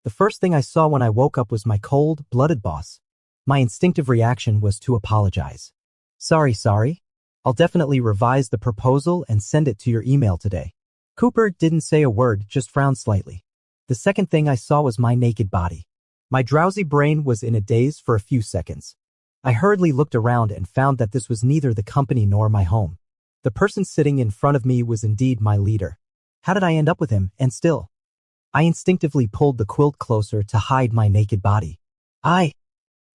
The first thing I saw when I woke up was my cold-blooded boss. My instinctive reaction was to apologize. Sorry. I'll definitely revise the proposal and send it to your email today. Cooper didn't say a word, just frowned slightly. The second thing I saw was my naked body. My drowsy brain was in a daze for a few seconds. I hurriedly looked around and found that this was neither the company nor my home. The person sitting in front of me was indeed my leader. How did I end up with him, and still? I instinctively pulled the quilt closer to hide my naked body.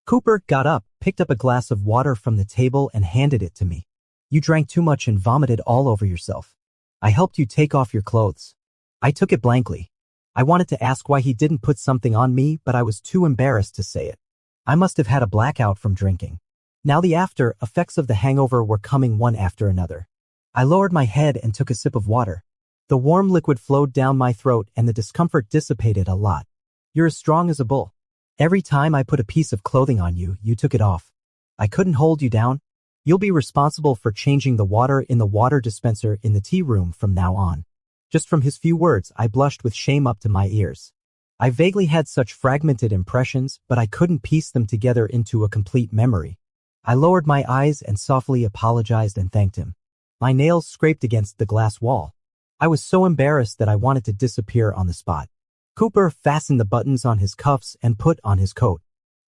Cooper got up, picked up a glass of water from the table and handed it to me. You drank too much and vomited all over yourself. I helped you take off your clothes. I took it blankly. I wanted to ask why he didn't put something on me, but I was too embarrassed to say it. I must have had a blackout from drinking. Now the after effects of the hangover were coming one after another. I lowered my head and took a sip of water. The warm liquid flowed down my throat and the discomfort dissipated a lot. You're as strong as a bull. Every time I put a piece of clothing on you, you took it off. I couldn't hold you down. You'll be responsible for changing the water in the water dispenser in the tea room from now on. Just from his few words, I blushed with shame up to my ears. I vaguely had such fragmented impressions, but I couldn't piece them together into a complete memory. I lowered my eyes and softly apologized and thanked him. My nails scraped against the glass wall. I was so embarrassed that I wanted to disappear on the spot. Cooper fastened the buttons on his cuffs and put on his coat.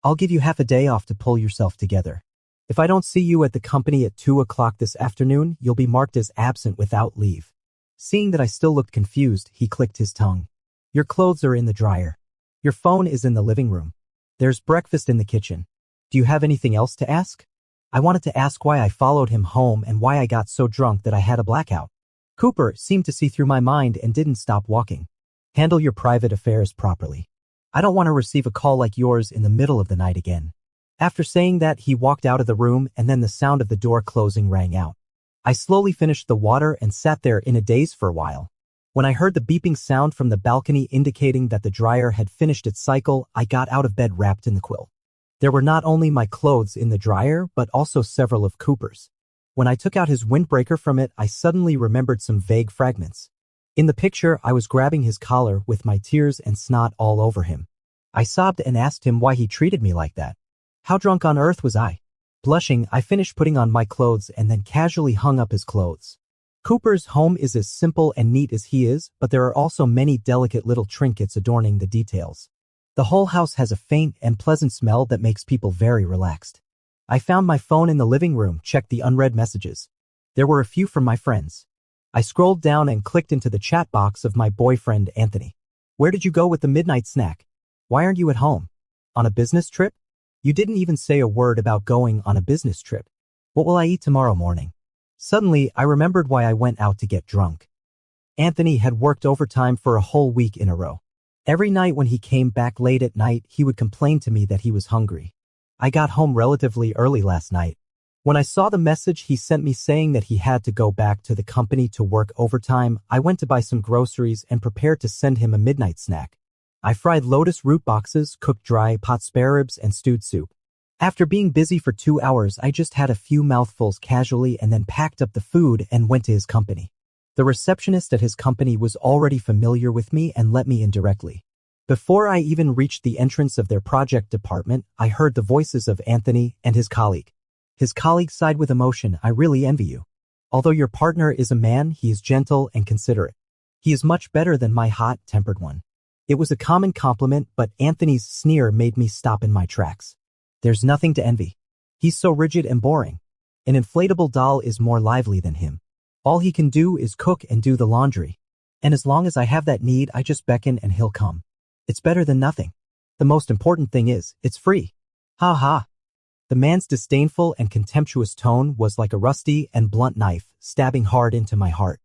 I'll give you half a day off to pull yourself together. If I don't see you at the company at 2 o'clock this afternoon, you'll be marked as absent without leave. Seeing that I still looked confused, he clicked his tongue. Your clothes are in the dryer. Your phone is in the living room. There's breakfast in the kitchen. Do you have anything else to ask? I wanted to ask why I followed him home and why I got so drunk that I had a blackout. Cooper seemed to see through my mind and didn't stop walking. Handle your private affairs properly. I don't want to receive a call like yours in the middle of the night again. After saying that, he walked out of the room and then the sound of the door closing rang out. I slowly finished the water and sat there in a daze for a while. When I heard the beeping sound from the balcony indicating that the dryer had finished its cycle, I got out of bed wrapped in the quilt. There were not only my clothes in the dryer, but also several of Cooper's. When I took out his windbreaker from it, I suddenly remembered some vague fragments. In the picture, I was grabbing his collar with my tears and snot all over him. I sobbed and asked him why he treated me like that. How drunk on earth was I? Blushing, I finished putting on my clothes and then casually hung up his clothes. Cooper's home is as simple and neat as he is, but there are also many delicate little trinkets adorning the details. The whole house has a faint and pleasant smell that makes people very relaxed. I found my phone in the living room, checked the unread messages. There were a few from my friends. I scrolled down and clicked into the chat box of my boyfriend, Anthony. Where did you go with the midnight snack? Why aren't you at home? On a business trip? You didn't even say a word about going on a business trip. What will I eat tomorrow morning? Suddenly, I remembered why I went out to get drunk. Anthony had worked overtime for a whole week in a row. Every night when he came back late at night, he would complain to me that he was hungry. I got home relatively early last night. When I saw the message he sent me saying that he had to go back to the company to work overtime, I went to buy some groceries and prepared to send him a midnight snack. I fried lotus root boxes, cooked dry pot spare ribs, and stewed soup. After being busy for 2 hours, I just had a few mouthfuls casually and then packed up the food and went to his company. The receptionist at his company was already familiar with me and let me in directly. Before I even reached the entrance of their project department, I heard the voices of Anthony and his colleague. His colleague sighed with emotion. I really envy you. Although your partner is a man, he is gentle and considerate. He is much better than my hot-tempered one. It was a common compliment, but Anthony's sneer made me stop in my tracks. There's nothing to envy. He's so rigid and boring. An inflatable doll is more lively than him. All he can do is cook and do the laundry. And as long as I have that need, I just beckon and he'll come. It's better than nothing. The most important thing is, it's free. Ha ha. The man's disdainful and contemptuous tone was like a rusty and blunt knife, stabbing hard into my heart.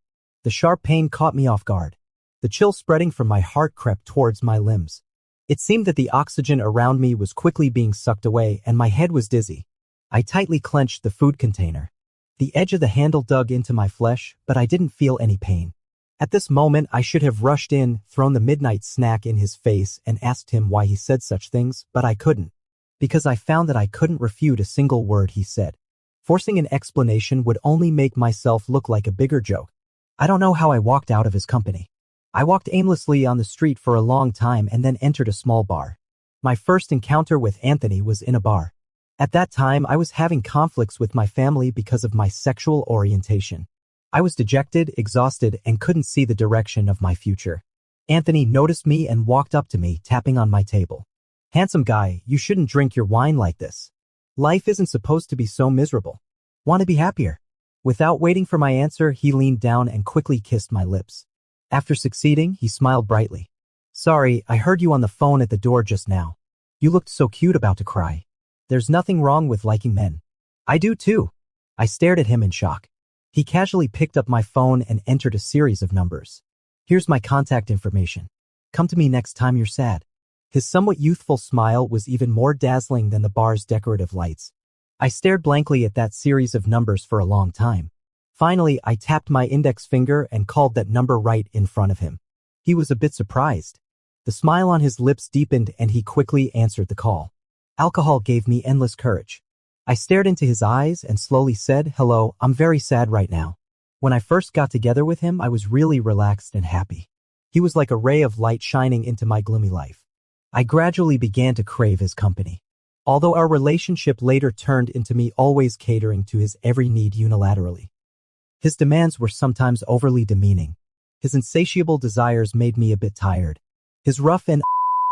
The sharp pain caught me off guard. The chill spreading from my heart crept towards my limbs. It seemed that the oxygen around me was quickly being sucked away and my head was dizzy. I tightly clenched the food container. The edge of the handle dug into my flesh, but I didn't feel any pain. At this moment, I should have rushed in, thrown the midnight snack in his face, and asked him why he said such things, but I couldn't. Because I found that I couldn't refute a single word he said. Forcing an explanation would only make myself look like a bigger joke. I don't know how I walked out of his company. I walked aimlessly on the street for a long time and then entered a small bar. My first encounter with Anthony was in a bar. At that time, I was having conflicts with my family because of my sexual orientation. I was dejected, exhausted, and couldn't see the direction of my future. Anthony noticed me and walked up to me, tapping on my table. "Handsome guy, you shouldn't drink your wine like this. Life isn't supposed to be so miserable. Want to be happier?" Without waiting for my answer, he leaned down and quickly kissed my lips. After succeeding, he smiled brightly. "Sorry, I heard you on the phone at the door just now. You looked so cute, about to cry. There's nothing wrong with liking men." "I do too." I stared at him in shock. He casually picked up my phone and entered a series of numbers. "Here's my contact information. Come to me next time you're sad." His somewhat youthful smile was even more dazzling than the bar's decorative lights. I stared blankly at that series of numbers for a long time. Finally, I tapped my index finger and called that number right in front of him. He was a bit surprised. The smile on his lips deepened and he quickly answered the call. Alcohol gave me endless courage. I stared into his eyes and slowly said, "Hello, I'm very sad right now." When I first got together with him, I was really relaxed and happy. He was like a ray of light shining into my gloomy life. I gradually began to crave his company. Although our relationship later turned into me always catering to his every need unilaterally. His demands were sometimes overly demeaning. His insatiable desires made me a bit tired. His rough and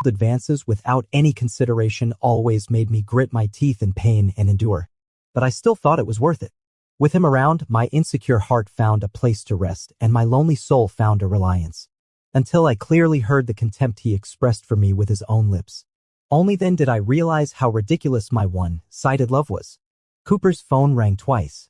advances without any consideration always made me grit my teeth in pain and endure. But I still thought it was worth it. With him around, my insecure heart found a place to rest and my lonely soul found a reliance. Until I clearly heard the contempt he expressed for me with his own lips. Only then did I realize how ridiculous my one-sided love was. Cooper's phone rang twice.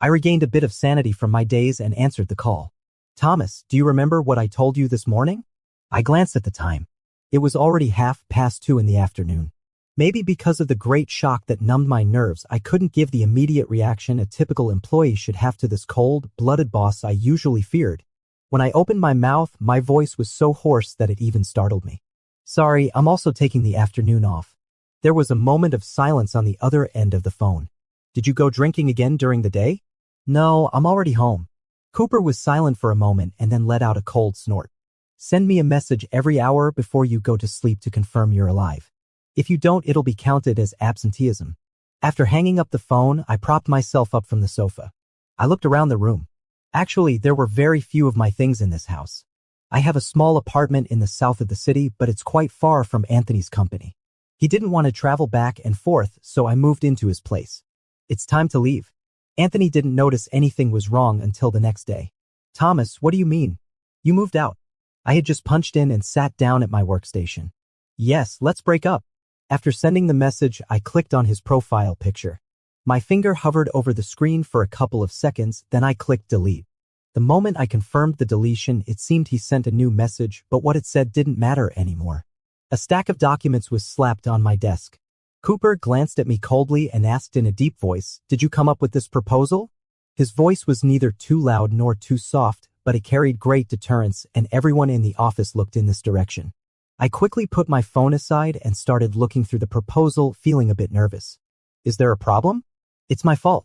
I regained a bit of sanity from my daze and answered the call. "Thomas, do you remember what I told you this morning?" I glanced at the time. It was already 2:30 in the afternoon. Maybe because of the great shock that numbed my nerves, I couldn't give the immediate reaction a typical employee should have to this cold-blooded boss I usually feared. When I opened my mouth, my voice was so hoarse that it even startled me. "Sorry, I'm also taking the afternoon off." There was a moment of silence on the other end of the phone. "Did you go drinking again during the day?" "No, I'm already home." Cooper was silent for a moment and then let out a cold snort. "Send me a message every hour before you go to sleep to confirm you're alive. If you don't, it'll be counted as absenteeism." After hanging up the phone, I propped myself up from the sofa. I looked around the room. Actually, there were very few of my things in this house. I have a small apartment in the south of the city, but it's quite far from Anthony's company. He didn't want to travel back and forth, so I moved into his place. "It's time to leave." Anthony didn't notice anything was wrong until the next day. "Thomas, what do you mean? You moved out?" I had just punched in and sat down at my workstation. "Yes, let's break up." After sending the message, I clicked on his profile picture. My finger hovered over the screen for a couple of seconds, then I clicked delete. The moment I confirmed the deletion, it seemed he sent a new message, but what it said didn't matter anymore. A stack of documents was slapped on my desk. Cooper glanced at me coldly and asked in a deep voice, "Did you come up with this proposal?" His voice was neither too loud nor too soft, but it carried great deterrence, and everyone in the office looked in this direction. I quickly put my phone aside and started looking through the proposal, feeling a bit nervous. "Is there a problem?" "It's my fault.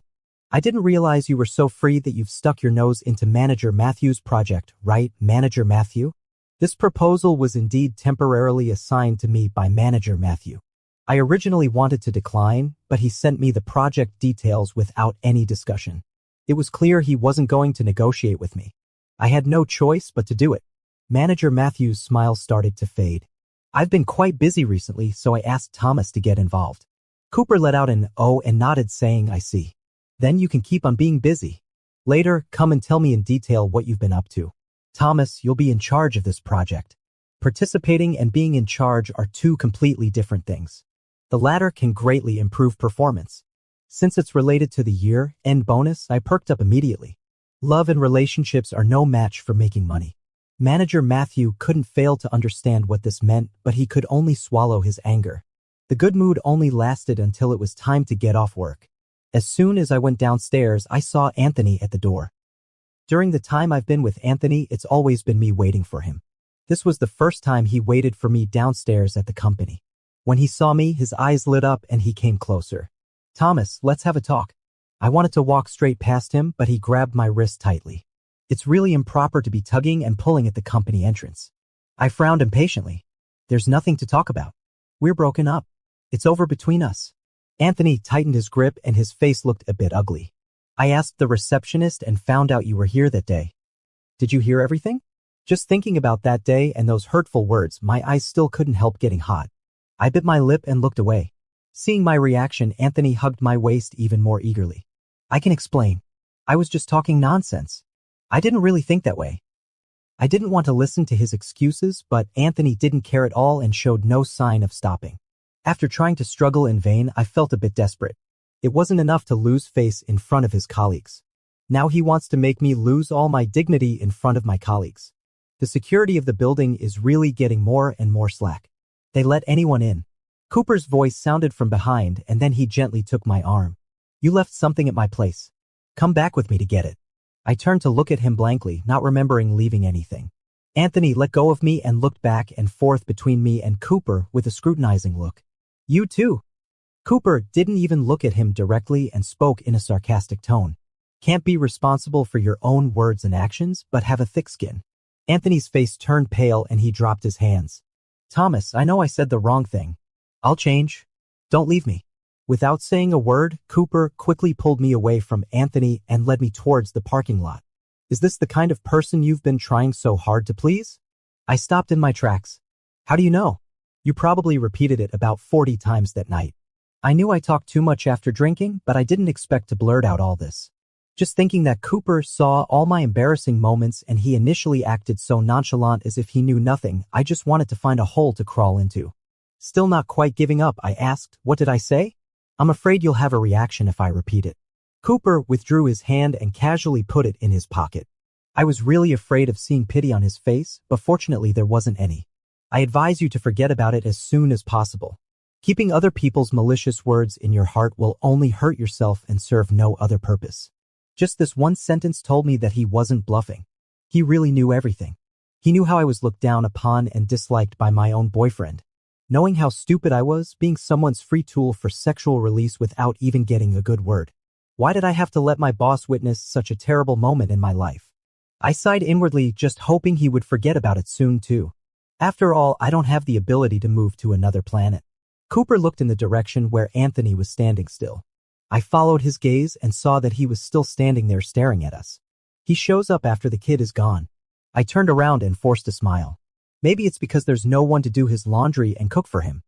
I didn't realize you were so free that you've stuck your nose into Manager Matthew's project, right, Manager Matthew?" This proposal was indeed temporarily assigned to me by Manager Matthew. I originally wanted to decline, but he sent me the project details without any discussion. It was clear he wasn't going to negotiate with me. I had no choice but to do it. Manager Matthew's smile started to fade. "I've been quite busy recently, so I asked Thomas to get involved." Cooper let out an "oh" and nodded, saying, "I see. Then you can keep on being busy. Later, come and tell me in detail what you've been up to. Thomas, you'll be in charge of this project." Participating and being in charge are two completely different things. The latter can greatly improve performance. Since it's related to the year-end bonus, I perked up immediately. Love and relationships are no match for making money. Manager Matthew couldn't fail to understand what this meant, but he could only swallow his anger. The good mood only lasted until it was time to get off work. As soon as I went downstairs, I saw Anthony at the door. During the time I've been with Anthony, it's always been me waiting for him. This was the first time he waited for me downstairs at the company. When he saw me, his eyes lit up and he came closer. "Thomas, let's have a talk." I wanted to walk straight past him, but he grabbed my wrist tightly. It's really improper to be tugging and pulling at the company entrance. I frowned impatiently. There's nothing to talk about. We're broken up. It's over between us. Anthony tightened his grip and his face looked a bit ugly. I asked the receptionist and found out you were here that day. Did you hear everything? Just thinking about that day and those hurtful words, my eyes still couldn't help getting hot. I bit my lip and looked away. Seeing my reaction, Anthony hugged my waist even more eagerly. I can explain. I was just talking nonsense. I didn't really think that way. I didn't want to listen to his excuses, but Anthony didn't care at all and showed no sign of stopping. After trying to struggle in vain, I felt a bit desperate. It wasn't enough to lose face in front of his colleagues. Now he wants to make me lose all my dignity in front of my colleagues. The security of the building is really getting more and more slack. They let anyone in. Cooper's voice sounded from behind, and then he gently took my arm. You left something at my place. Come back with me to get it. I turned to look at him blankly, not remembering leaving anything. Anthony let go of me and looked back and forth between me and Cooper with a scrutinizing look. You too. Cooper didn't even look at him directly and spoke in a sarcastic tone. Can't be responsible for your own words and actions, but have a thick skin. Anthony's face turned pale and he dropped his hands. Thomas, I know I said the wrong thing. I'll change. Don't leave me. Without saying a word, Cooper quickly pulled me away from Anthony and led me towards the parking lot. Is this the kind of person you've been trying so hard to please? I stopped in my tracks. How do you know? You probably repeated it about 40 times that night. I knew I talked too much after drinking, but I didn't expect to blurt out all this. Just thinking that Cooper saw all my embarrassing moments and he initially acted so nonchalant as if he knew nothing, I just wanted to find a hole to crawl into. Still not quite giving up, I asked, what did I say? I'm afraid you'll have a reaction if I repeat it. Cooper withdrew his hand and casually put it in his pocket. I was really afraid of seeing pity on his face, but fortunately there wasn't any. I advise you to forget about it as soon as possible. Keeping other people's malicious words in your heart will only hurt yourself and serve no other purpose. Just this one sentence told me that he wasn't bluffing. He really knew everything. He knew how I was looked down upon and disliked by my own boyfriend. Knowing how stupid I was, being someone's free tool for sexual release without even getting a good word. Why did I have to let my boss witness such a terrible moment in my life? I sighed inwardly, just hoping he would forget about it soon too. After all, I don't have the ability to move to another planet. Cooper looked in the direction where Anthony was standing still. I followed his gaze and saw that he was still standing there staring at us. He shows up after the kid is gone. I turned around and forced a smile. Maybe it's because there's no one to do his laundry and cook for him.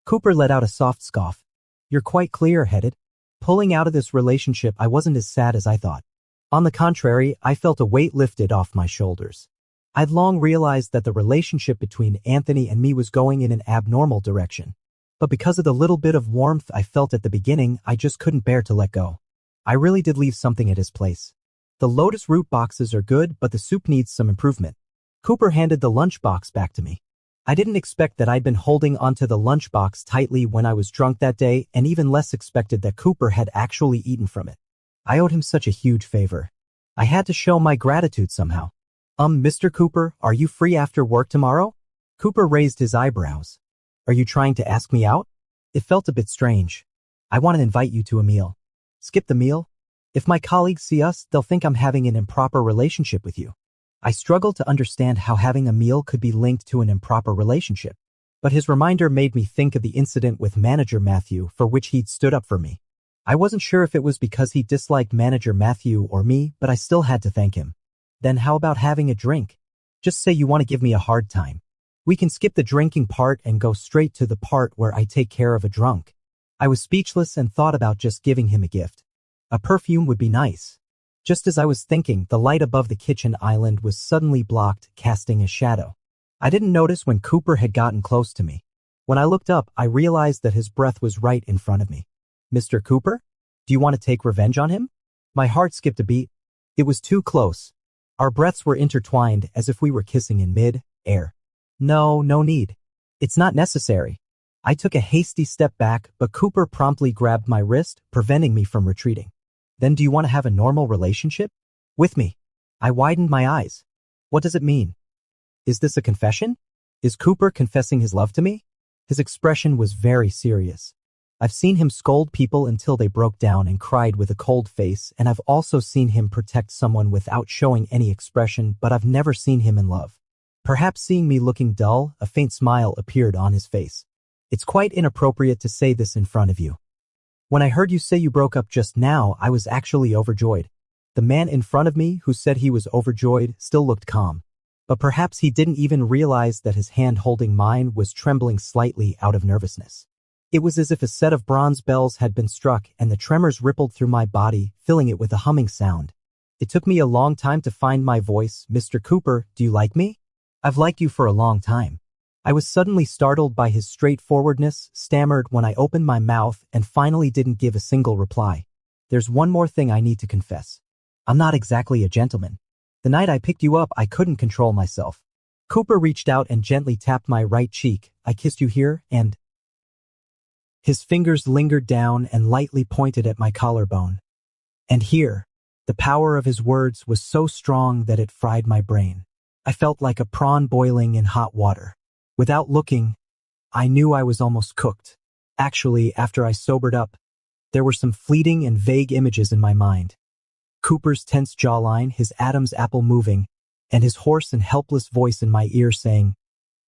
Cooper let out a soft scoff. You're quite clear-headed. Pulling out of this relationship, I wasn't as sad as I thought. On the contrary, I felt a weight lifted off my shoulders. I'd long realized that the relationship between Anthony and me was going in an abnormal direction. But because of the little bit of warmth I felt at the beginning, I just couldn't bear to let go. I really did leave something at his place. The lotus root boxes are good, but the soup needs some improvement. Cooper handed the lunchbox back to me. I didn't expect that I'd been holding onto the lunchbox tightly when I was drunk that day, and even less expected that Cooper had actually eaten from it. I owed him such a huge favor. I had to show my gratitude somehow. Mr. Cooper, are you free after work tomorrow? Cooper raised his eyebrows. Are you trying to ask me out? It felt a bit strange. I want to invite you to a meal. Skip the meal? If my colleagues see us, they'll think I'm having an improper relationship with you. I struggled to understand how having a meal could be linked to an improper relationship. But his reminder made me think of the incident with Manager Matthew, for which he'd stood up for me. I wasn't sure if it was because he disliked Manager Matthew or me, but I still had to thank him. Then how about having a drink? Just say you want to give me a hard time. We can skip the drinking part and go straight to the part where I take care of a drunk. I was speechless and thought about just giving him a gift. A perfume would be nice. Just as I was thinking, the light above the kitchen island was suddenly blocked, casting a shadow. I didn't notice when Cooper had gotten close to me. When I looked up, I realized that his breath was right in front of me. Mr. Cooper? Do you want to take revenge on him? My heart skipped a beat. It was too close. Our breaths were intertwined as if we were kissing in mid-air. No need. It's not necessary. I took a hasty step back, but Cooper promptly grabbed my wrist, preventing me from retreating. Then do you want to have a normal relationship? With me? I widened my eyes. What does it mean? Is this a confession? Is Cooper confessing his love to me? His expression was very serious. I've seen him scold people until they broke down and cried with a cold face, and I've also seen him protect someone without showing any expression, but I've never seen him in love. Perhaps seeing me looking dull, a faint smile appeared on his face. It's quite inappropriate to say this in front of you. When I heard you say you broke up just now, I was actually overjoyed. The man in front of me who said he was overjoyed still looked calm. But perhaps he didn't even realize that his hand holding mine was trembling slightly out of nervousness. It was as if a set of bronze bells had been struck and the tremors rippled through my body, filling it with a humming sound. It took me a long time to find my voice. Mr. Cooper, do you like me? I've liked you for a long time. I was suddenly startled by his straightforwardness, stammered when I opened my mouth, and finally didn't give a single reply. There's one more thing I need to confess. I'm not exactly a gentleman. The night I picked you up, I couldn't control myself. Cooper reached out and gently tapped my right cheek. I kissed you here, and... His fingers lingered down and lightly pointed at my collarbone. And here, the power of his words was so strong that it fried my brain. I felt like a prawn boiling in hot water. Without looking, I knew I was almost cooked. Actually, after I sobered up, there were some fleeting and vague images in my mind. Cooper's tense jawline, his Adam's apple moving, and his hoarse and helpless voice in my ear saying,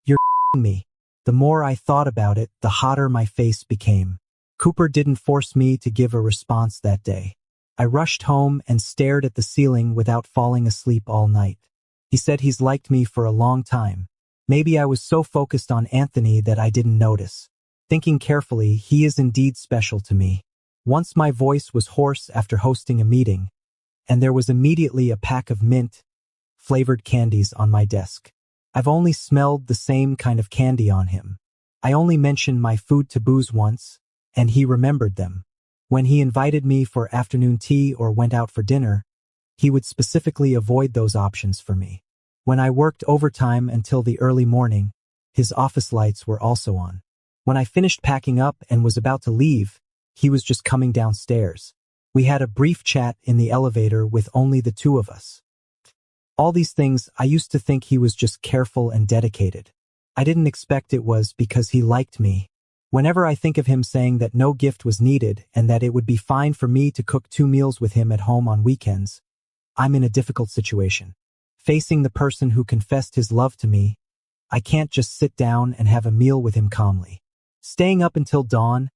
"You're me." The more I thought about it, the hotter my face became. Cooper didn't force me to give a response that day. I rushed home and stared at the ceiling without falling asleep all night. He said he's liked me for a long time. Maybe I was so focused on Anthony that I didn't notice. Thinking carefully, he is indeed special to me. Once my voice was hoarse after hosting a meeting, and there was immediately a pack of mint-flavored candies on my desk. I've only smelled the same kind of candy on him. I only mentioned my food taboos once, and he remembered them. When he invited me for afternoon tea or went out for dinner, he would specifically avoid those options for me. When I worked overtime until the early morning, his office lights were also on. When I finished packing up and was about to leave, he was just coming downstairs. We had a brief chat in the elevator with only the two of us. All these things, I used to think he was just careful and dedicated. I didn't expect it was because he liked me. Whenever I think of him saying that no gift was needed and that it would be fine for me to cook 2 meals with him at home on weekends, I'm in a difficult situation. Facing the person who confessed his love to me, I can't just sit down and have a meal with him calmly. Staying up until dawn,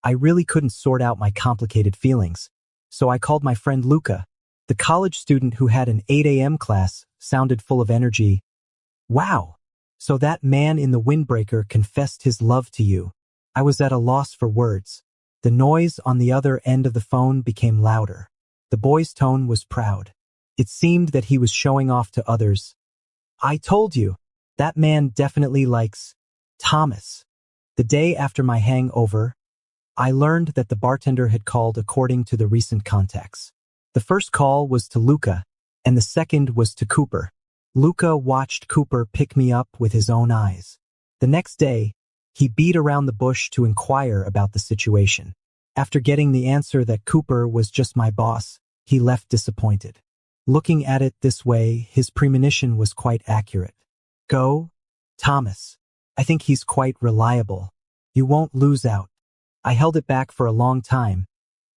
I really couldn't sort out my complicated feelings, so I called my friend Luca. The college student who had an 8 a.m. class sounded full of energy. "Wow! So that man in the windbreaker confessed his love to you." I was at a loss for words. The noise on the other end of the phone became louder. The boy's tone was proud. It seemed that he was showing off to others. "I told you, that man definitely likes Thomas." The day after my hangover, I learned that the bartender had called according to the recent contacts. The first call was to Luca, and the second was to Cooper. Luca watched Cooper pick me up with his own eyes. The next day, he beat around the bush to inquire about the situation. After getting the answer that Cooper was just my boss, he left disappointed. Looking at it this way, his premonition was quite accurate. "Go, Thomas. I think he's quite reliable. You won't lose out." I held it back for a long time,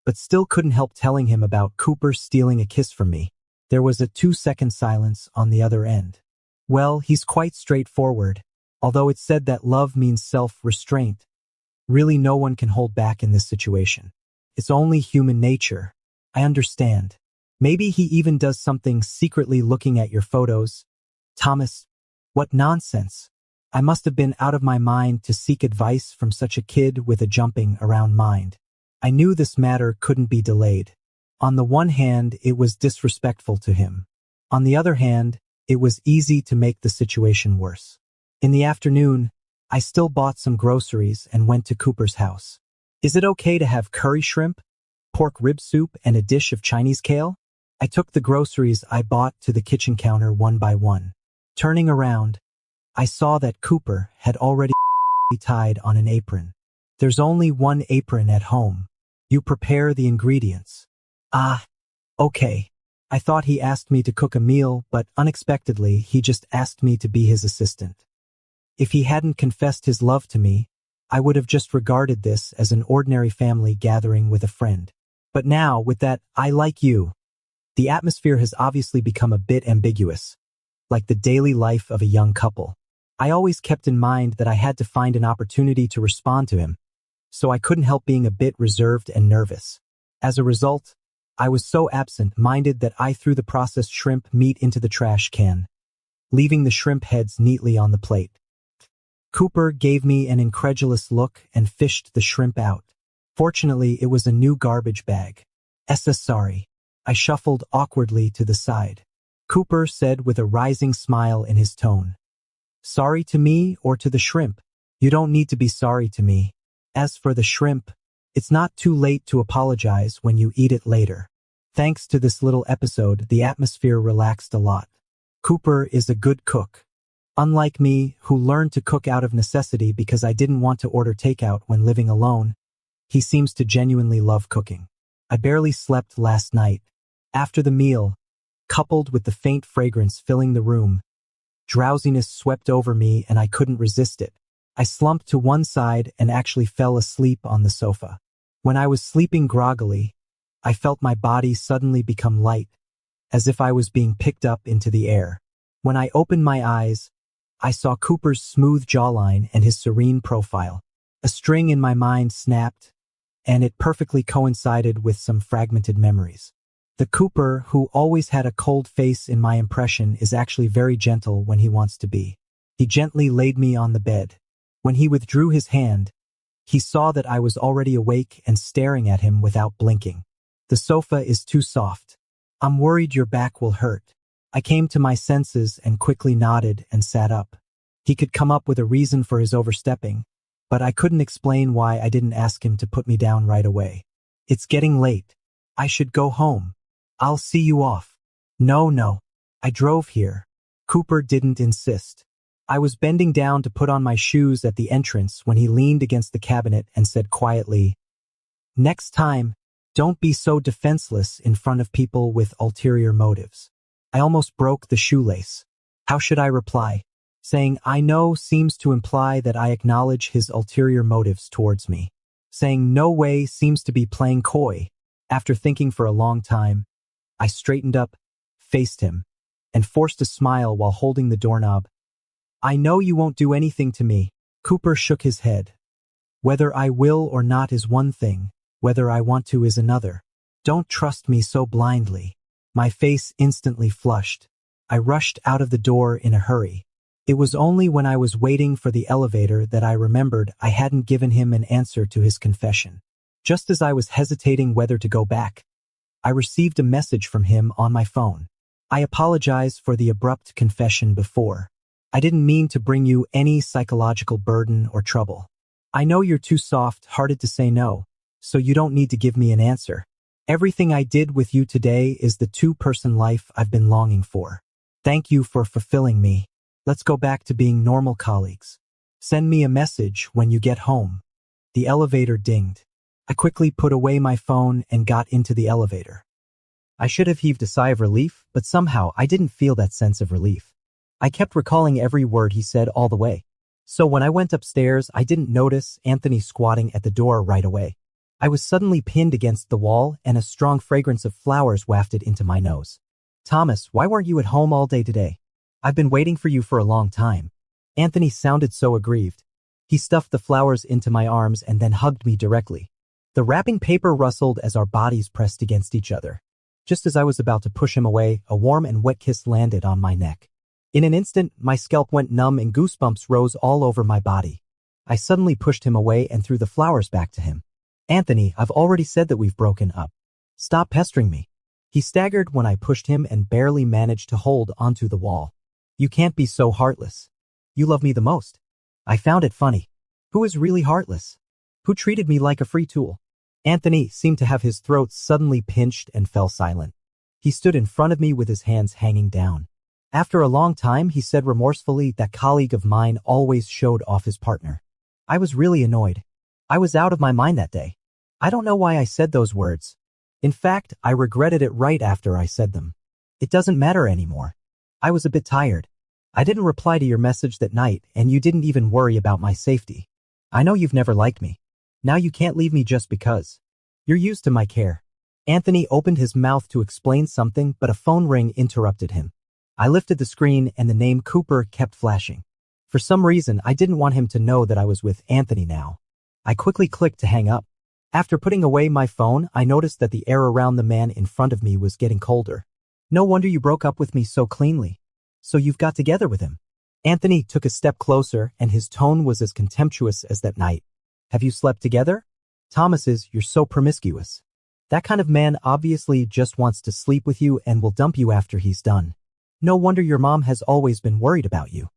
but still couldn't help telling him about Cooper stealing a kiss from me. There was a 2-second silence on the other end. "Well, he's quite straightforward, although it said that love means self-restraint. Really, no one can hold back in this situation. It's only human nature. I understand. Maybe he even does something secretly looking at your photos." "Thomas, what nonsense. I must have been out of my mind to seek advice from such a kid with a jumping around mind. I knew this matter couldn't be delayed. On the one hand, it was disrespectful to him. On the other hand, it was easy to make the situation worse. In the afternoon, I still bought some groceries and went to Cooper's house. "Is it okay to have curry shrimp, pork rib soup, and a dish of Chinese kale?" I took the groceries I bought to the kitchen counter one by one. Turning around, I saw that Cooper had already tied on an apron. "There's only one apron at home. You prepare the ingredients." "Ah, okay." I thought he asked me to cook a meal, but unexpectedly, he just asked me to be his assistant. If he hadn't confessed his love to me, I would have just regarded this as an ordinary family gathering with a friend. But now, with that "I like you," the atmosphere has obviously become a bit ambiguous, like the daily life of a young couple. I always kept in mind that I had to find an opportunity to respond to him, so I couldn't help being a bit reserved and nervous. As a result, I was so absent-minded that I threw the processed shrimp meat into the trash can, leaving the shrimp heads neatly on the plate. Cooper gave me an incredulous look and fished the shrimp out. Fortunately, it was a new garbage bag. Sorry. I shuffled awkwardly to the side. Cooper said with a rising smile in his tone. Sorry to me or to the shrimp? You don't need to be sorry to me. As for the shrimp, it's not too late to apologize when you eat it later. Thanks to this little episode, the atmosphere relaxed a lot. Cooper is a good cook. Unlike me, who learned to cook out of necessity because I didn't want to order takeout when living alone, he seems to genuinely love cooking. I barely slept last night. After the meal, coupled with the faint fragrance filling the room, drowsiness swept over me and I couldn't resist it. I slumped to one side and actually fell asleep on the sofa. When I was sleeping groggily, I felt my body suddenly become light, as if I was being picked up into the air. When I opened my eyes, I saw Cooper's smooth jawline and his serene profile. A string in my mind snapped, and it perfectly coincided with some fragmented memories. The Cooper, who always had a cold face in my impression, is actually very gentle when he wants to be. He gently laid me on the bed. When he withdrew his hand, he saw that I was already awake and staring at him without blinking. The sofa is too soft. I'm worried your back will hurt. I came to my senses and quickly nodded and sat up. He could come up with a reason for his overstepping, but I couldn't explain why I didn't ask him to put me down right away. It's getting late. I should go home. I'll see you off. No. I drove here. Cooper didn't insist. I was bending down to put on my shoes at the entrance when he leaned against the cabinet and said quietly, Next time, don't be so defenseless in front of people with ulterior motives. I almost broke the shoelace. How should I reply? Saying I know seems to imply that I acknowledge his ulterior motives towards me. Saying no way seems to be playing coy. After thinking for a long time, I straightened up, faced him, and forced a smile while holding the doorknob. I know you won't do anything to me. Cooper shook his head. Whether I will or not is one thing, whether I want to is another. Don't trust me so blindly. My face instantly flushed. I rushed out of the door in a hurry. It was only when I was waiting for the elevator that I remembered I hadn't given him an answer to his confession. Just as I was hesitating whether to go back, I received a message from him on my phone. I apologize for the abrupt confession before. I didn't mean to bring you any psychological burden or trouble. I know you're too soft-hearted to say no, so you don't need to give me an answer. Everything I did with you today is the two-person life I've been longing for. Thank you for fulfilling me. Let's go back to being normal colleagues. Send me a message when you get home. The elevator dinged. I quickly put away my phone and got into the elevator. I should have heaved a sigh of relief, but somehow I didn't feel that sense of relief. I kept recalling every word he said all the way. So when I went upstairs, I didn't notice Anthony squatting at the door right away. I was suddenly pinned against the wall and a strong fragrance of flowers wafted into my nose. Thomas, why weren't you at home all day today? I've been waiting for you for a long time. Anthony sounded so aggrieved. He stuffed the flowers into my arms and then hugged me directly. The wrapping paper rustled as our bodies pressed against each other. Just as I was about to push him away, a warm and wet kiss landed on my neck. In an instant, my scalp went numb and goosebumps rose all over my body. I suddenly pushed him away and threw the flowers back to him. Anthony, I've already said that we've broken up. Stop pestering me. He staggered when I pushed him and barely managed to hold onto the wall. You can't be so heartless. You love me the most. I found it funny. Who is really heartless? Who treated me like a free tool? Anthony seemed to have his throat suddenly pinched and fell silent. He stood in front of me with his hands hanging down. After a long time, he said remorsefully that colleague of mine always showed off his partner. I was really annoyed. I was out of my mind that day. I don't know why I said those words. In fact, I regretted it right after I said them. It doesn't matter anymore. I was a bit tired. I didn't reply to your message that night, and you didn't even worry about my safety. I know you've never liked me. Now you can't leave me just because. You're used to my care. Anthony opened his mouth to explain something, but a phone ring interrupted him. I lifted the screen and the name Cooper kept flashing. For some reason, I didn't want him to know that I was with Anthony now. I quickly clicked to hang up. After putting away my phone, I noticed that the air around the man in front of me was getting colder. No wonder you broke up with me so cleanly. So you've got together with him. Anthony took a step closer, and his tone was as contemptuous as that night. Have you slept together? Thomas's, you're so promiscuous. That kind of man obviously just wants to sleep with you and will dump you after he's done. No wonder your mom has always been worried about you.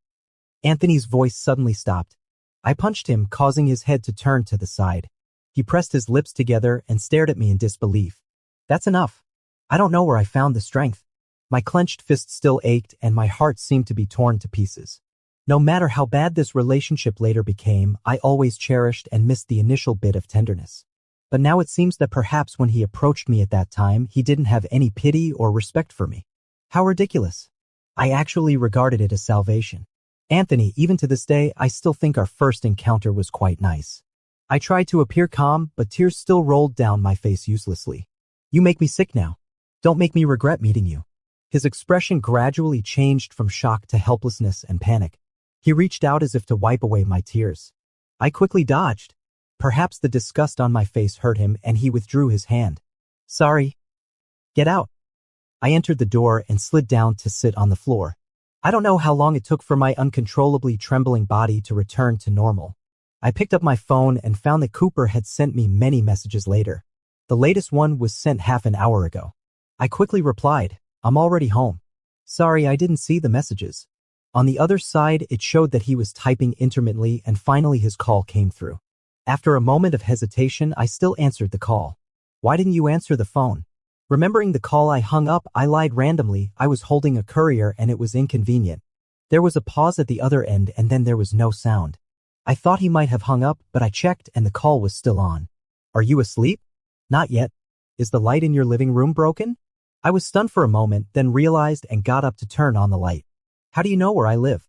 Anthony's voice suddenly stopped. I punched him, causing his head to turn to the side. He pressed his lips together and stared at me in disbelief. That's enough. I don't know where I found the strength. My clenched fist still ached and my heart seemed to be torn to pieces. No matter how bad this relationship later became, I always cherished and missed the initial bit of tenderness. But now it seems that perhaps when he approached me at that time, he didn't have any pity or respect for me. How ridiculous. I actually regarded it as salvation. Anthony, even to this day, I still think our first encounter was quite nice. I tried to appear calm, but tears still rolled down my face uselessly. You make me sick now. Don't make me regret meeting you. His expression gradually changed from shock to helplessness and panic. He reached out as if to wipe away my tears. I quickly dodged. Perhaps the disgust on my face hurt him and he withdrew his hand. Sorry. Get out. I entered the door and slid down to sit on the floor. I don't know how long it took for my uncontrollably trembling body to return to normal. I picked up my phone and found that Cooper had sent me many messages later. The latest one was sent half an hour ago. I quickly replied, I'm already home. Sorry, I didn't see the messages. On the other side, it showed that he was typing intermittently and finally his call came through. After a moment of hesitation, I still answered the call. Why didn't you answer the phone? Remembering the call I hung up, I lied randomly. I was holding a courier and it was inconvenient. There was a pause at the other end and then there was no sound. I thought he might have hung up, but I checked and the call was still on. Are you asleep? Not yet. Is the light in your living room broken? I was stunned for a moment, then realized and got up to turn on the light. How do you know where I live?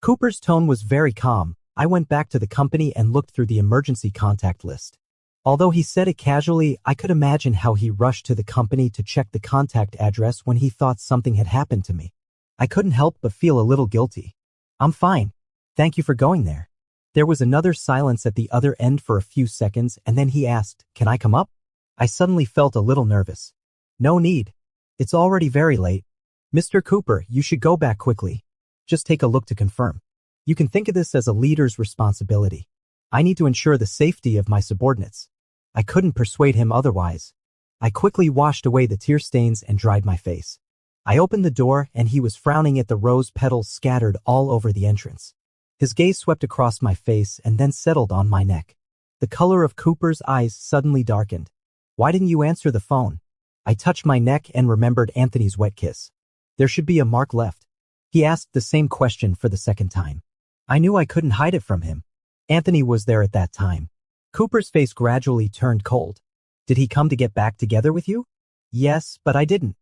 Cooper's tone was very calm. I went back to the company and looked through the emergency contact list. Although he said it casually, I could imagine how he rushed to the company to check the contact address when he thought something had happened to me. I couldn't help but feel a little guilty. I'm fine. Thank you for going there. There was another silence at the other end for a few seconds and then he asked, can I come up? I suddenly felt a little nervous. No need. It's already very late. Mr. Cooper, you should go back quickly. Just take a look to confirm. You can think of this as a leader's responsibility. I need to ensure the safety of my subordinates. I couldn't persuade him otherwise. I quickly washed away the tear stains and dried my face. I opened the door and he was frowning at the rose petals scattered all over the entrance. His gaze swept across my face and then settled on my neck. The color of Cooper's eyes suddenly darkened. Why didn't you answer the phone? I touched my neck and remembered Anthony's wet kiss. There should be a mark left. He asked the same question for the second time. I knew I couldn't hide it from him. Anthony was there at that time. Cooper's face gradually turned cold. Did he come to get back together with you? Yes, but I didn't.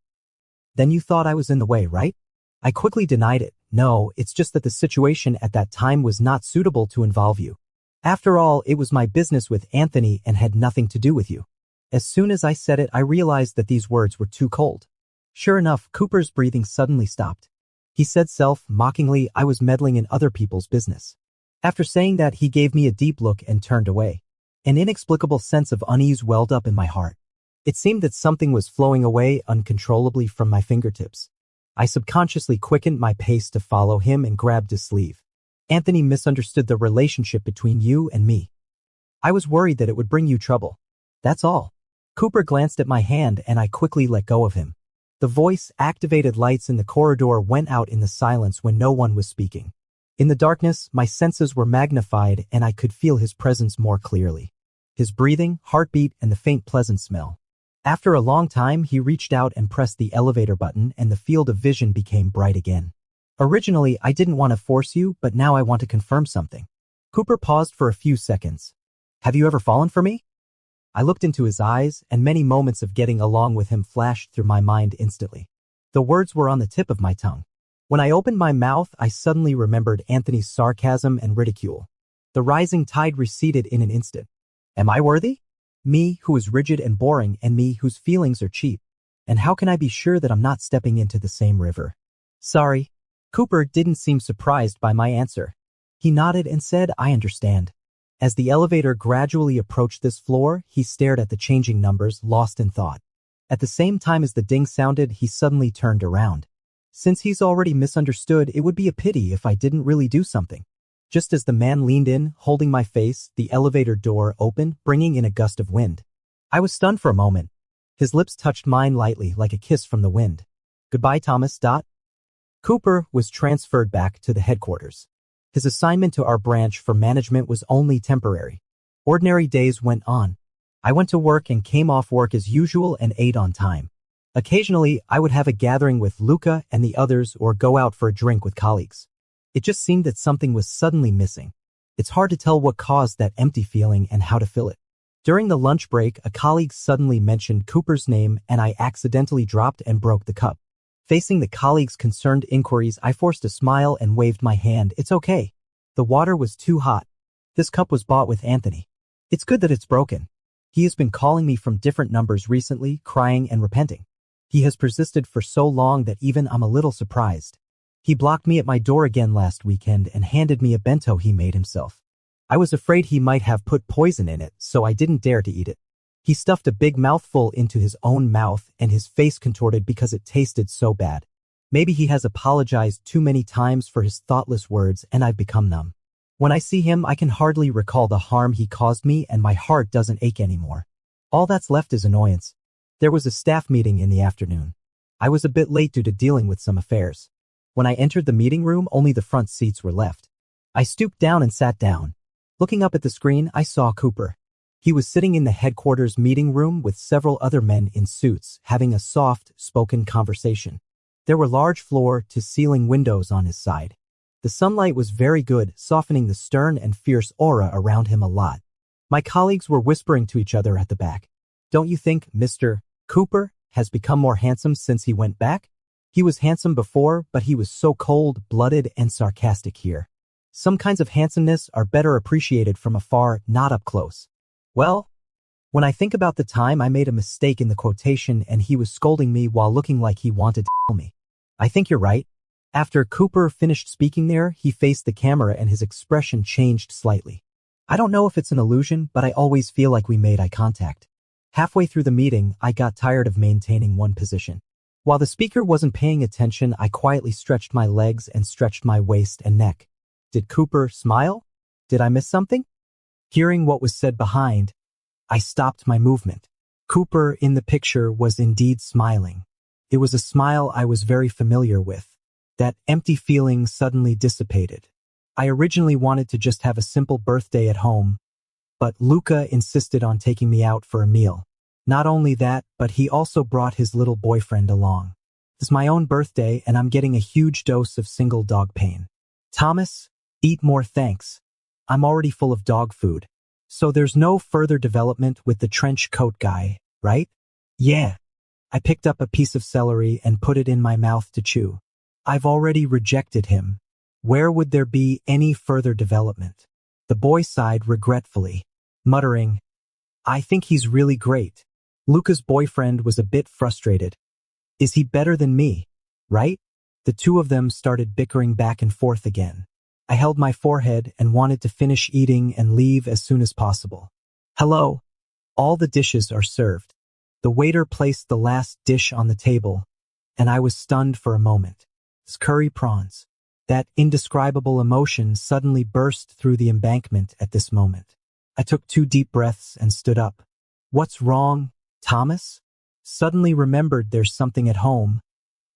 Then you thought I was in the way, right? I quickly denied it. No, it's just that the situation at that time was not suitable to involve you. After all, it was my business with Anthony and had nothing to do with you. As soon as I said it, I realized that these words were too cold. Sure enough, Cooper's breathing suddenly stopped. He said mockingly, I was meddling in other people's business. After saying that, he gave me a deep look and turned away. An inexplicable sense of unease welled up in my heart. It seemed that something was flowing away uncontrollably from my fingertips. I subconsciously quickened my pace to follow him and grabbed his sleeve. Anthony misunderstood the relationship between you and me. I was worried that it would bring you trouble. That's all. Cooper glanced at my hand and I quickly let go of him. The voice-activated lights in the corridor went out in the silence when no one was speaking. In the darkness, my senses were magnified and I could feel his presence more clearly. His breathing, heartbeat, and the faint pleasant smell. After a long time, he reached out and pressed the elevator button and the field of vision became bright again. Originally, I didn't want to force you, but now I want to confirm something. Cooper paused for a few seconds. Have you ever fallen for me? I looked into his eyes and many moments of getting along with him flashed through my mind instantly. The words were on the tip of my tongue. When I opened my mouth, I suddenly remembered Anthony's sarcasm and ridicule. The rising tide receded in an instant. Am I worthy? Me, who is rigid and boring, and me, whose feelings are cheap. And how can I be sure that I'm not stepping into the same river? Sorry. Cooper didn't seem surprised by my answer. He nodded and said, I understand. As the elevator gradually approached this floor, he stared at the changing numbers, lost in thought. At the same time as the ding sounded, he suddenly turned around. Since he's already misunderstood, it would be a pity if I didn't really do something. Just as the man leaned in, holding my face, the elevator door opened, bringing in a gust of wind. I was stunned for a moment. His lips touched mine lightly, like a kiss from the wind. Goodbye, Thomas. Cooper was transferred back to the headquarters. His assignment to our branch for management was only temporary. Ordinary days went on. I went to work and came off work as usual and ate on time. Occasionally, I would have a gathering with Luca and the others or go out for a drink with colleagues. It just seemed that something was suddenly missing. It's hard to tell what caused that empty feeling and how to fill it. During the lunch break, a colleague suddenly mentioned Cooper's name and I accidentally dropped and broke the cup. Facing the colleague's concerned inquiries, I forced a smile and waved my hand. It's okay. The water was too hot. This cup was bought with Anthony. It's good that it's broken. He has been calling me from different numbers recently, crying and repenting. He has persisted for so long that even I'm a little surprised. He blocked me at my door again last weekend and handed me a bento he made himself. I was afraid he might have put poison in it, so I didn't dare to eat it. He stuffed a big mouthful into his own mouth and his face contorted because it tasted so bad. Maybe he has apologized too many times for his thoughtless words and I've become numb. When I see him, I can hardly recall the harm he caused me and my heart doesn't ache anymore. All that's left is annoyance. There was a staff meeting in the afternoon. I was a bit late due to dealing with some affairs. When I entered the meeting room, only the front seats were left. I stooped down and sat down. Looking up at the screen, I saw Cooper. He was sitting in the headquarters meeting room with several other men in suits, having a soft-spoken conversation. There were large floor-to-ceiling windows on his side. The sunlight was very good, softening the stern and fierce aura around him a lot. My colleagues were whispering to each other at the back. Don't you think Mr. Cooper has become more handsome since he went back? He was handsome before, but he was so cold-blooded and sarcastic here. Some kinds of handsomeness are better appreciated from afar, not up close. Well, when I think about the time I made a mistake in the quotation and he was scolding me while looking like he wanted to kill me. I think you're right. After Cooper finished speaking there, he faced the camera and his expression changed slightly. I don't know if it's an illusion, but I always feel like we made eye contact. Halfway through the meeting, I got tired of maintaining one position. While the speaker wasn't paying attention, I quietly stretched my legs and stretched my waist and neck. Did Cooper smile? Did I miss something? Hearing what was said behind, I stopped my movement. Cooper in the picture was indeed smiling. It was a smile I was very familiar with. That empty feeling suddenly dissipated. I originally wanted to just have a simple birthday at home, but Luca insisted on taking me out for a meal. Not only that, but he also brought his little boyfriend along. It's my own birthday and I'm getting a huge dose of single dog pain. Thomas, eat more thanks. I'm already full of dog food. So there's no further development with the trench coat guy, right? Yeah. I picked up a piece of celery and put it in my mouth to chew. I've already rejected him. Where would there be any further development? The boy sighed regretfully, muttering, I think he's really great. Luca's boyfriend was a bit frustrated. Is he better than me? Right? The two of them started bickering back and forth again. I held my forehead and wanted to finish eating and leave as soon as possible. Hello. All the dishes are served. The waiter placed the last dish on the table, and I was stunned for a moment. It's curry prawns. That indescribable emotion suddenly burst through the embankment at this moment. I took 2 deep breaths and stood up. What's wrong, Thomas? Suddenly remembered there's something at home.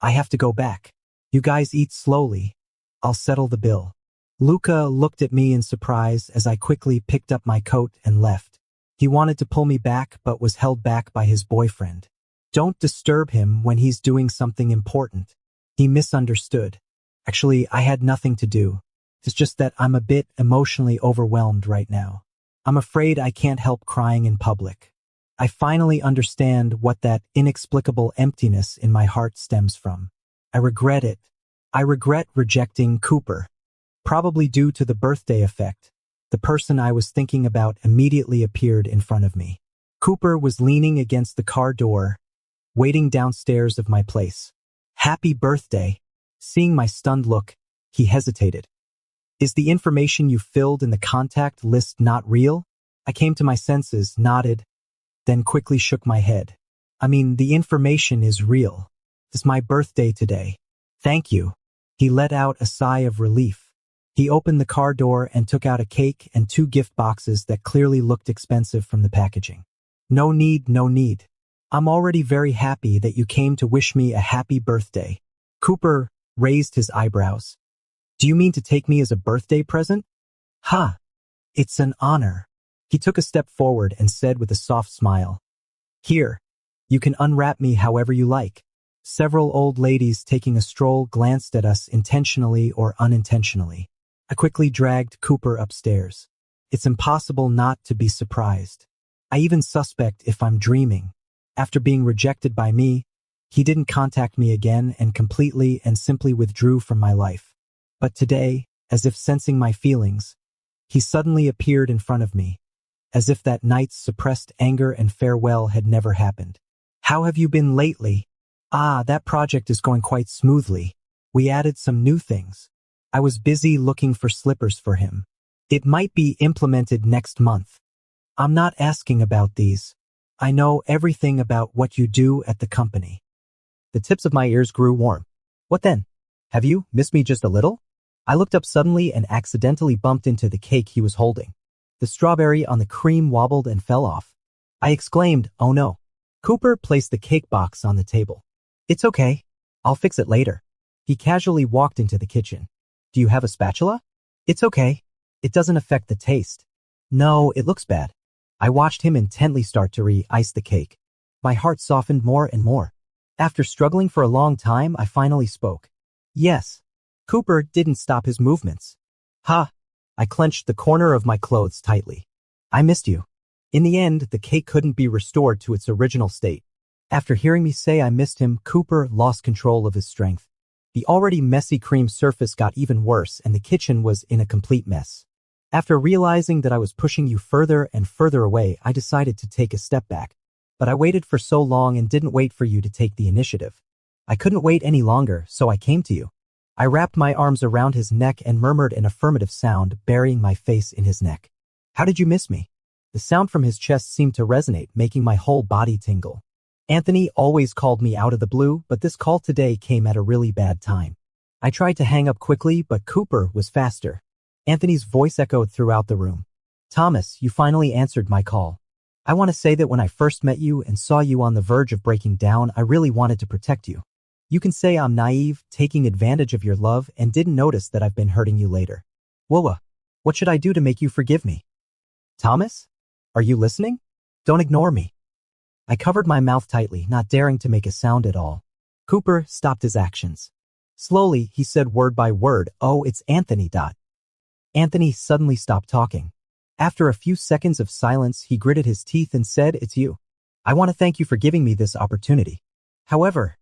I have to go back. You guys eat slowly. I'll settle the bill. Luca looked at me in surprise as I quickly picked up my coat and left. He wanted to pull me back but was held back by his boyfriend. Don't disturb him when he's doing something important. He misunderstood. Actually, I had nothing to do. It's just that I'm a bit emotionally overwhelmed right now. I'm afraid I can't help crying in public. I finally understand what that inexplicable emptiness in my heart stems from. I regret it. I regret rejecting Cooper. Probably due to the birthday effect. The person I was thinking about immediately appeared in front of me. Cooper was leaning against the car door, waiting downstairs of my place. Happy birthday. Seeing my stunned look, he hesitated. Is the information you filled in the contact list not real? I came to my senses, nodded, then quickly shook my head. I mean, the information is real. It's my birthday today. Thank you. He let out a sigh of relief. He opened the car door and took out a cake and 2 gift boxes that clearly looked expensive from the packaging. No need, no need. I'm already very happy that you came to wish me a happy birthday. Cooper raised his eyebrows. Do you mean to take me as a birthday present? Ha! It's an honor. He took a step forward and said with a soft smile. Here, you can unwrap me however you like. Several old ladies taking a stroll glanced at us intentionally or unintentionally. I quickly dragged Cooper upstairs. It's impossible not to be surprised. I even suspect if I'm dreaming. After being rejected by me, he didn't contact me again and completely and simply withdrew from my life. But today, as if sensing my feelings, he suddenly appeared in front of me, as if that night's suppressed anger and farewell had never happened. How have you been lately? That project is going quite smoothly. We added some new things. I was busy looking for slippers for him. It might be implemented next month. I'm not asking about these. I know everything about what you do at the company. The tips of my ears grew warm. What then? Have you missed me just a little? I looked up suddenly and accidentally bumped into the cake he was holding. The strawberry on the cream wobbled and fell off. I exclaimed, oh no. Cooper placed the cake box on the table. It's okay. I'll fix it later. He casually walked into the kitchen. Do you have a spatula? It's okay. It doesn't affect the taste. No, it looks bad. I watched him intently start to re-ice the cake. My heart softened more and more. After struggling for a long time, I finally spoke. Yes. Cooper didn't stop his movements. Ha! I clenched the corner of my clothes tightly. I missed you. In the end, the cake couldn't be restored to its original state. After hearing me say I missed him, Cooper lost control of his strength. The already messy cream surface got even worse and the kitchen was in a complete mess. After realizing that I was pushing you further and further away, I decided to take a step back. But I waited for so long and didn't wait for you to take the initiative. I couldn't wait any longer, so I came to you. I wrapped my arms around his neck and murmured an affirmative sound, burying my face in his neck. How did you miss me? The sound from his chest seemed to resonate, making my whole body tingle. Anthony always called me out of the blue, but this call today came at a really bad time. I tried to hang up quickly, but Cooper was faster. Anthony's voice echoed throughout the room. Thomas, you finally answered my call. I want to say that when I first met you and saw you on the verge of breaking down, I really wanted to protect you. You can say I'm naive, taking advantage of your love, and didn't notice that I've been hurting you later. Whoa, what should I do to make you forgive me? Thomas? Are you listening? Don't ignore me. I covered my mouth tightly, not daring to make a sound at all. Cooper stopped his actions. Slowly, he said word by word, oh, it's Anthony. Anthony suddenly stopped talking. After a few seconds of silence, he gritted his teeth and said, it's you. I want to thank you for giving me this opportunity. However,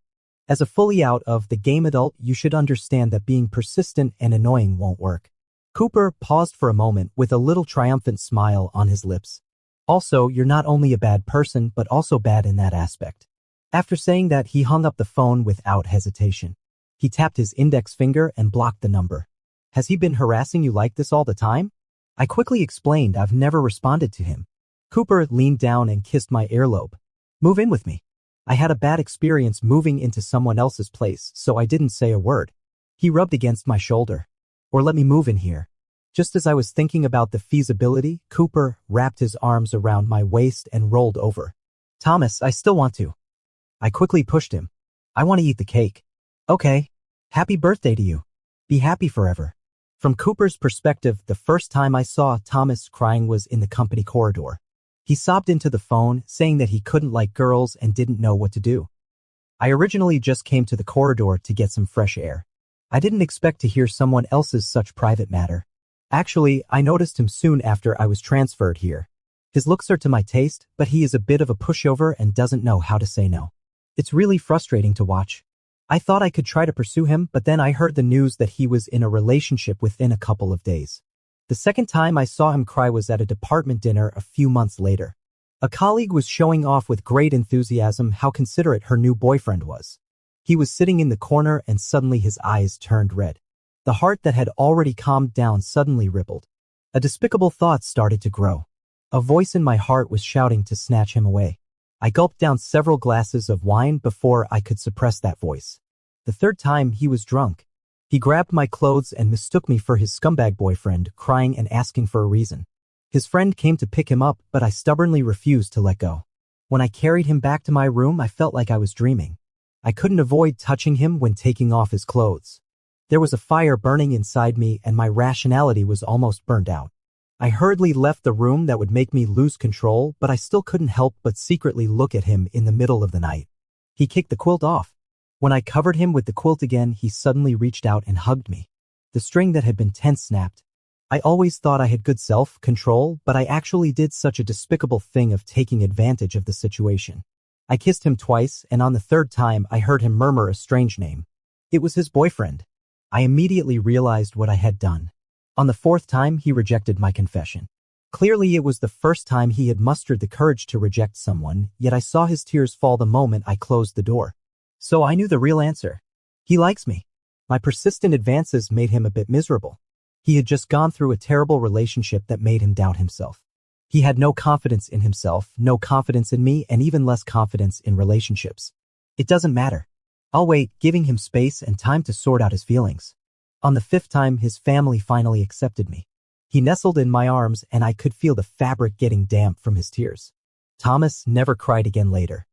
as a fully out of the game adult, you should understand that being persistent and annoying won't work. Cooper paused for a moment with a little triumphant smile on his lips. Also, you're not only a bad person, but also bad in that aspect. After saying that, he hung up the phone without hesitation. He tapped his index finger and blocked the number. Has he been harassing you like this all the time? I quickly explained I've never responded to him. Cooper leaned down and kissed my earlobe. Move in with me. I had a bad experience moving into someone else's place, so I didn't say a word. He rubbed against my shoulder. Or let me move in here. Just as I was thinking about the feasibility, Cooper wrapped his arms around my waist and rolled over. Thomas, I still want to. I quickly pushed him. I want to eat the cake. Okay. Happy birthday to you. Be happy forever. From Cooper's perspective, the first time I saw Thomas crying was in the company corridor. He sobbed into the phone, saying that he couldn't like girls and didn't know what to do. I originally just came to the corridor to get some fresh air. I didn't expect to hear someone else's such private matter. Actually, I noticed him soon after I was transferred here. His looks are to my taste, but he is a bit of a pushover and doesn't know how to say no. It's really frustrating to watch. I thought I could try to pursue him, but then I heard the news that he was in a relationship within a couple of days. The second time I saw him cry was at a department dinner a few months later. A colleague was showing off with great enthusiasm how considerate her new boyfriend was. He was sitting in the corner and suddenly his eyes turned red. The heart that had already calmed down suddenly rippled. A despicable thought started to grow. A voice in my heart was shouting to snatch him away. I gulped down several glasses of wine before I could suppress that voice. The third time he was drunk. He grabbed my clothes and mistook me for his scumbag boyfriend, crying and asking for a reason. His friend came to pick him up, but I stubbornly refused to let go. When I carried him back to my room, I felt like I was dreaming. I couldn't avoid touching him when taking off his clothes. There was a fire burning inside me and my rationality was almost burned out. I hurriedly left the room that would make me lose control, but I still couldn't help but secretly look at him in the middle of the night. He kicked the quilt off. When I covered him with the quilt again, he suddenly reached out and hugged me. The string that had been tense snapped. I always thought I had good self-control, but I actually did such a despicable thing of taking advantage of the situation. I kissed him twice, and on the third time I heard him murmur a strange name. It was his boyfriend. I immediately realized what I had done. On the fourth time, he rejected my confession. Clearly, it was the first time he had mustered the courage to reject someone, yet I saw his tears fall the moment I closed the door. So I knew the real answer. He likes me. My persistent advances made him a bit miserable. He had just gone through a terrible relationship that made him doubt himself. He had no confidence in himself, no confidence in me, and even less confidence in relationships. It doesn't matter. I'll wait, giving him space and time to sort out his feelings. On the fifth time, his family finally accepted me. He nestled in my arms and I could feel the fabric getting damp from his tears. Thomas never cried again later.